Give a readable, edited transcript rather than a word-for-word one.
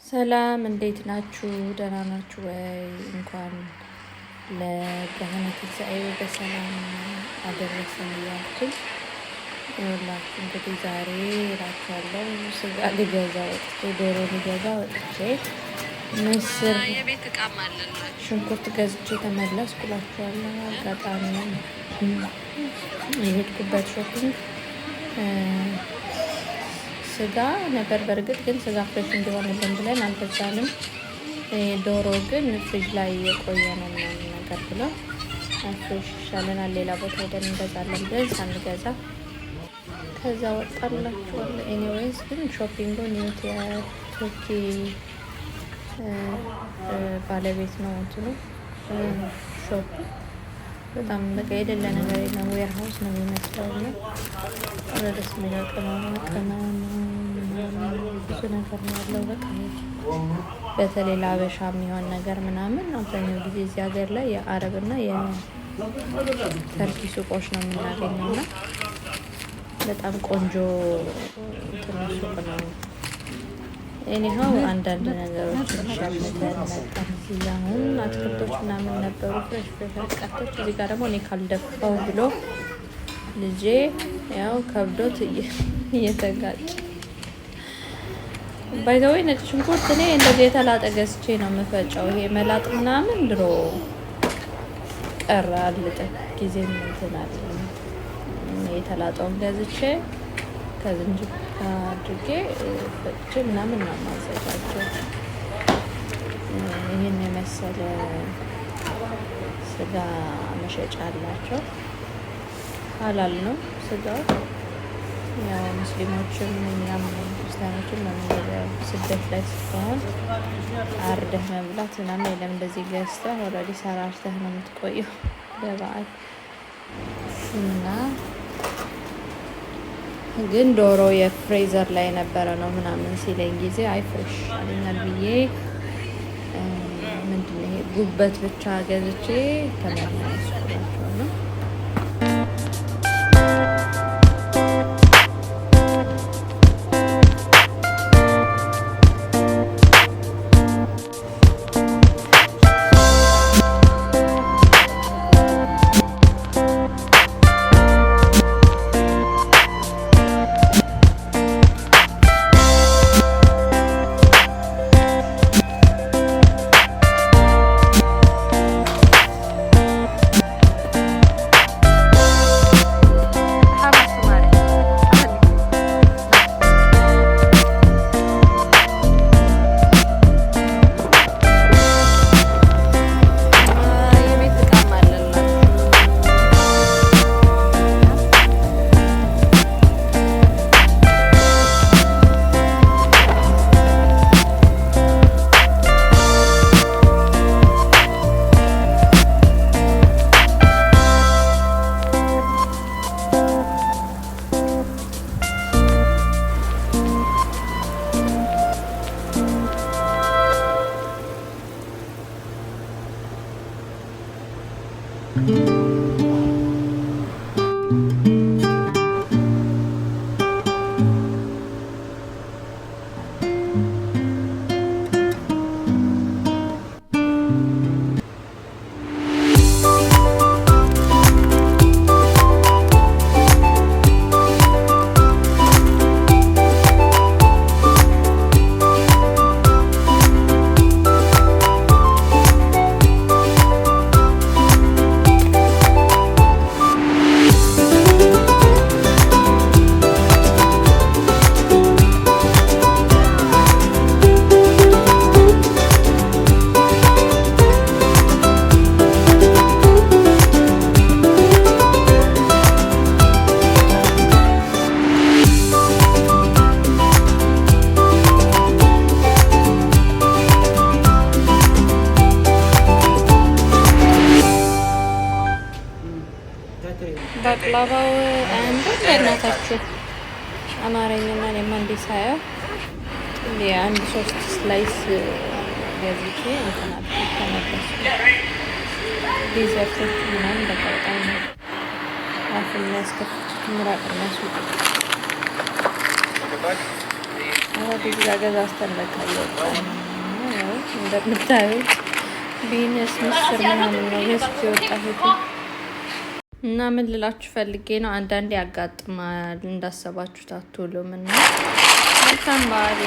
ሰላም እንዴት ናችሁ? ደህና ናችሁ ወይ? እንኳን ለብርሃነ ትንሣኤው በሰላም አደረሰን እያልኩኝ ይኸውላችሁ እንግዲህ ዛሬ እላችኋለሁ ስጋ ልገዛ ወጥቼ ዶሮ ልገዛ ወጥቼ ምስር ሽንኩርት ገዝቼ ተመለስኩ እላችኋለሁ። አጋጣሚ የሄድኩበት ሾፒንግ ስጋ ነበር። በእርግጥ ግን ስጋ ፍሬሽ እንዲሆንልን ብለን አልገዛንም። ዶሮ ግን ፍሪጅ ላይ የቆየ ነው ምናምን ነገር ብለው ፍሬሽ ይሻለናል ሌላ ቦታ ሄደን እንገዛለን ብለን ሳንገዛ ከዛ ወጣላችኋለሁ። ኤኒዌይስ ግን ሾፒንጉን ኒውት የቱርኪ ባለቤት ነው እንትኑ ሾፕ በጣም በቃ የሌለ ነገር የለም። ዌር ሀውስ ነው የሚመስለው እና ደስ የሚለው ቅመማ ብዙ ነገር ነው ያለው። በቃ በተለይ ለአበሻ የሚሆን ነገር ምናምን አብዛኛው ጊዜ እዚህ ሀገር ላይ የአረብና የተርኪ ሱቆች ነው የምናገኘው እና በጣም ቆንጆ ትንሽ ሱቅ ነው። ኤኒሃው አንዳንድ ነገሮች ሸምተን መጣን። እዚህ አሁን አትክልቶች ምናምን ነበሩ ፍሬሽ አትክልቶች። እዚህ ጋር ደግሞ እኔ ካልደፋው ብሎ ልጄ ያው ከብዶት እየተጋጭ ባይዘወይ ነጭ ሽንኩርት እኔ እንደዚህ የተላጠ ገዝቼ ነው የምፈጨው። ይሄ መላጥ ምናምን ድሮ ቀረ አልጠ ጊዜ እንትን አለ። የተላጠውን ገዝቼ ከዝንጅብል አድርጌ ፈጭቼ ምናምን ነው ማዘጋጀው። ይህን የመሰለ ስጋ መሸጫ አላቸው። ሀላል ነው ስጋው። ያው ሙስሊሞችም እኛም ክርስቲያኖችም ለምንገዛው ስደት ላይ ስትሆን አርደህ መብላት ምናምን የለም። እንደዚህ ገዝተህ ኦልሬዲ ሰራርተህ ነው የምትቆየው ለበዓል እና ግን ዶሮ የፍሬዘር ላይ ነበረ ነው ምናምን ሲለኝ ጊዜ አይ ፍሬሽ አለኛል ብዬ ምንድን ነው ጉበት ብቻ ገዝቼ ተመለስኩላቸው ነው። ባቅላባው አንዱ ለእናታችሁ አማረኝና እኔማ እንዲህ ሳየው አንድ 3 ስላይስ ገዝቼ እንትን ተመለስኩ። ዲዘርቶች ምናምን በቃ አፍ የሚያስከፍቱት ምራቅ የሚያስወጡ አዲስ ጋገዛ አስተለቃለሁ። ያው እንደምታዩት ቢነስ ምስር ምናምን ነው ገዝቼ የወጣሁት እና ምን ልላችሁ ፈልጌ ነው፣ አንዳንዴ ያጋጥማል እንዳሰባችሁት አትውሉም እና መልካም በዓል።